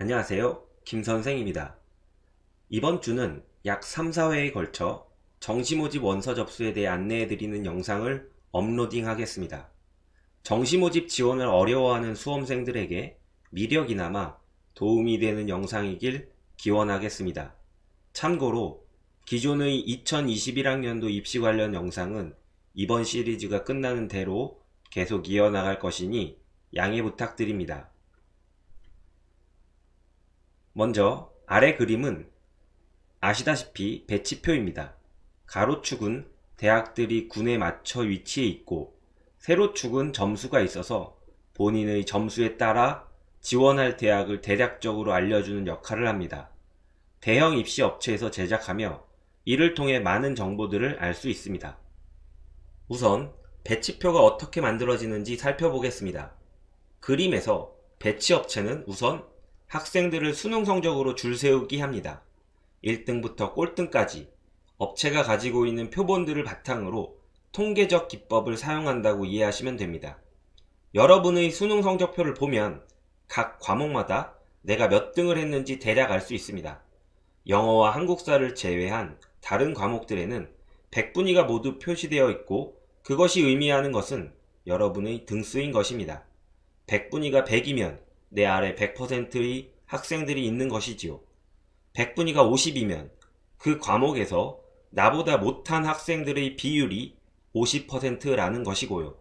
안녕하세요. 김선생입니다. 이번 주는 약 3, 4회에 걸쳐 정시모집 원서 접수에 대해 안내해드리는 영상을 업로딩 하겠습니다. 정시모집 지원을 어려워하는 수험생들에게 미력이나마 도움이 되는 영상이길 기원하겠습니다. 참고로 기존의 2021학년도 입시 관련 영상은 이번 시리즈가 끝나는 대로 계속 이어나갈 것이니 양해 부탁드립니다. 먼저 아래 그림은 아시다시피 배치표입니다. 가로축은 대학들이 군에 맞춰 위치해 있고 세로축은 점수가 있어서 본인의 점수에 따라 지원할 대학을 대략적으로 알려주는 역할을 합니다. 대형 입시 업체에서 제작하며 이를 통해 많은 정보들을 알 수 있습니다. 우선 배치표가 어떻게 만들어지는지 살펴보겠습니다. 그림에서 배치업체는 우선 학생들을 수능 성적으로 줄 세우기 합니다. 1등부터 꼴등까지 업체가 가지고 있는 표본들을 바탕으로 통계적 기법을 사용한다고 이해하시면 됩니다. 여러분의 수능 성적표를 보면 각 과목마다 내가 몇 등을 했는지 대략 알 수 있습니다. 영어와 한국사를 제외한 다른 과목들에는 백분위가 모두 표시되어 있고 그것이 의미하는 것은 여러분의 등수인 것입니다. 백분위가 100이면 내 아래 100%의 학생들이 있는 것이지요. 백분위가 50이면 그 과목에서 나보다 못한 학생들의 비율이 50%라는 것이고요.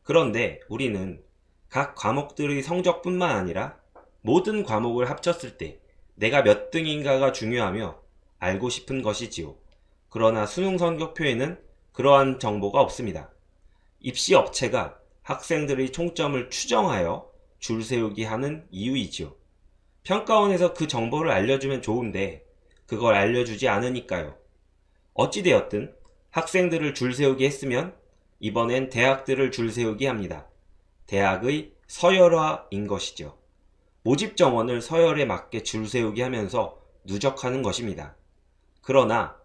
그런데 우리는 각 과목들의 성적뿐만 아니라 모든 과목을 합쳤을 때 내가 몇 등인가가 중요하며 알고 싶은 것이지요. 그러나 수능 성적표에는 그러한 정보가 없습니다. 입시 업체가 학생들의 총점을 추정하여 줄 세우기 하는 이유이지요. 평가원에서 그 정보를 알려주면 좋은데 그걸 알려주지 않으니까요. 어찌되었든 학생들을 줄 세우기 했으면 이번엔 대학들을 줄 세우기 합니다. 대학의 서열화인 것이죠. 모집 정원을 서열에 맞게 줄 세우기 하면서 누적하는 것입니다. 그러나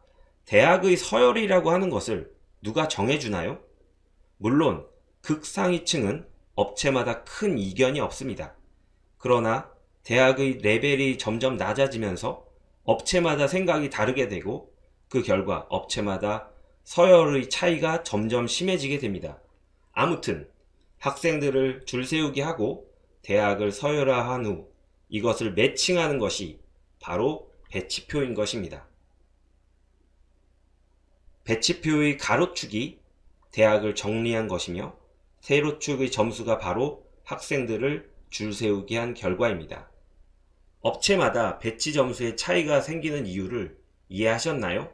대학의 서열이라고 하는 것을 누가 정해주나요? 물론 극상위층은 업체마다 큰 이견이 없습니다. 그러나 대학의 레벨이 점점 낮아지면서 업체마다 생각이 다르게 되고 그 결과 업체마다 서열의 차이가 점점 심해지게 됩니다. 아무튼 학생들을 줄 세우게 하고 대학을 서열화한 후 이것을 매칭하는 것이 바로 배치표인 것입니다. 배치표의 가로축이 대학을 정리한 것이며 세로축의 점수가 바로 학생들을 줄 세우게 한 결과입니다. 업체마다 배치 점수의 차이가 생기는 이유를 이해하셨나요?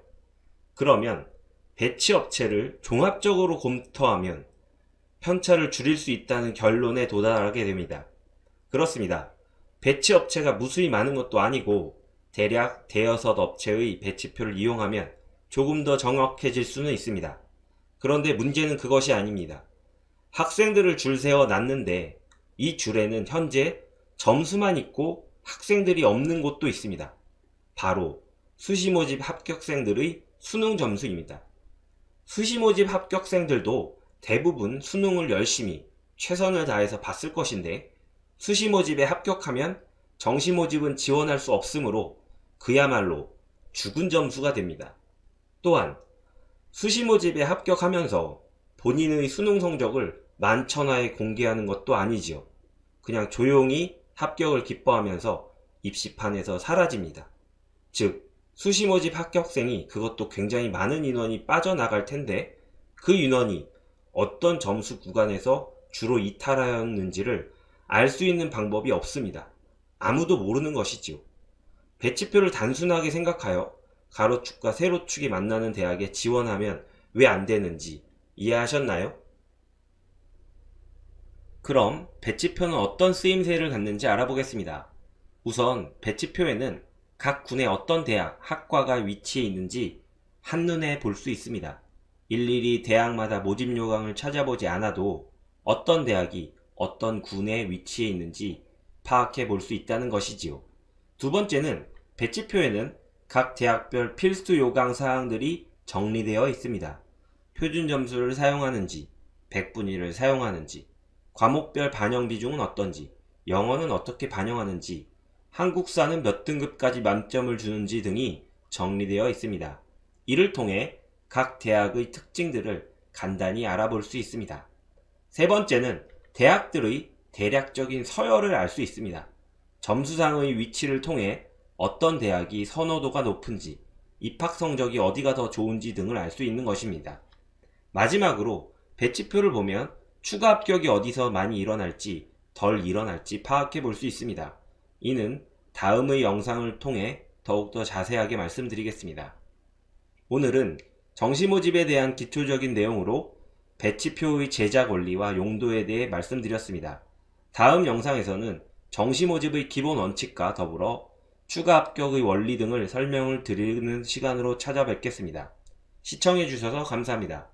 그러면 배치 업체를 종합적으로 검토하면 편차를 줄일 수 있다는 결론에 도달하게 됩니다. 그렇습니다. 배치 업체가 무수히 많은 것도 아니고 대략 대여섯 업체의 배치표를 이용하면 조금 더 정확해질 수는 있습니다. 그런데 문제는 그것이 아닙니다. 학생들을 줄 세워 놨는데 이 줄에는 현재 점수만 있고 학생들이 없는 곳도 있습니다. 바로 수시모집 합격생들의 수능 점수입니다. 수시모집 합격생들도 대부분 수능을 열심히 최선을 다해서 봤을 것인데 수시모집에 합격하면 정시모집은 지원할 수 없으므로 그야말로 죽은 점수가 됩니다. 또한 수시모집에 합격하면서 본인의 수능 성적을 만천하에 공개하는 것도 아니지요. 그냥 조용히 합격을 기뻐하면서 입시판에서 사라집니다. 즉 수시모집 합격생이 그것도 굉장히 많은 인원이 빠져나갈 텐데 그 인원이 어떤 점수 구간에서 주로 이탈하였는지를 알 수 있는 방법이 없습니다. 아무도 모르는 것이지요. 배치표를 단순하게 생각하여 가로축과 세로축이 만나는 대학에 지원하면 왜 안 되는지 이해하셨나요? 그럼 배치표는 어떤 쓰임새를 갖는지 알아보겠습니다. 우선 배치표에는 각 군의 어떤 대학, 학과가 위치해 있는지 한눈에 볼 수 있습니다. 일일이 대학마다 모집 요강을 찾아보지 않아도 어떤 대학이 어떤 군에 위치해 있는지 파악해 볼 수 있다는 것이지요. 두 번째는 배치표에는 각 대학별 필수 요강 사항들이 정리되어 있습니다. 표준 점수를 사용하는지, 백분위를 사용하는지, 과목별 반영 비중은 어떤지, 영어는 어떻게 반영하는지, 한국사는 몇 등급까지 만점을 주는지 등이 정리되어 있습니다. 이를 통해 각 대학의 특징들을 간단히 알아볼 수 있습니다. 세 번째는 대학들의 대략적인 서열을 알 수 있습니다. 점수상의 위치를 통해 어떤 대학이 선호도가 높은지, 입학 성적이 어디가 더 좋은지 등을 알 수 있는 것입니다. 마지막으로 배치표를 보면 추가 합격이 어디서 많이 일어날지 덜 일어날지 파악해 볼 수 있습니다. 이는 다음의 영상을 통해 더욱더 자세하게 말씀드리겠습니다. 오늘은 정시 모집에 대한 기초적인 내용으로 배치표의 제작 원리와 용도에 대해 말씀드렸습니다. 다음 영상에서는 정시 모집의 기본 원칙과 더불어 추가 합격의 원리 등을 설명을 드리는 시간으로 찾아뵙겠습니다. 시청해 주셔서 감사합니다.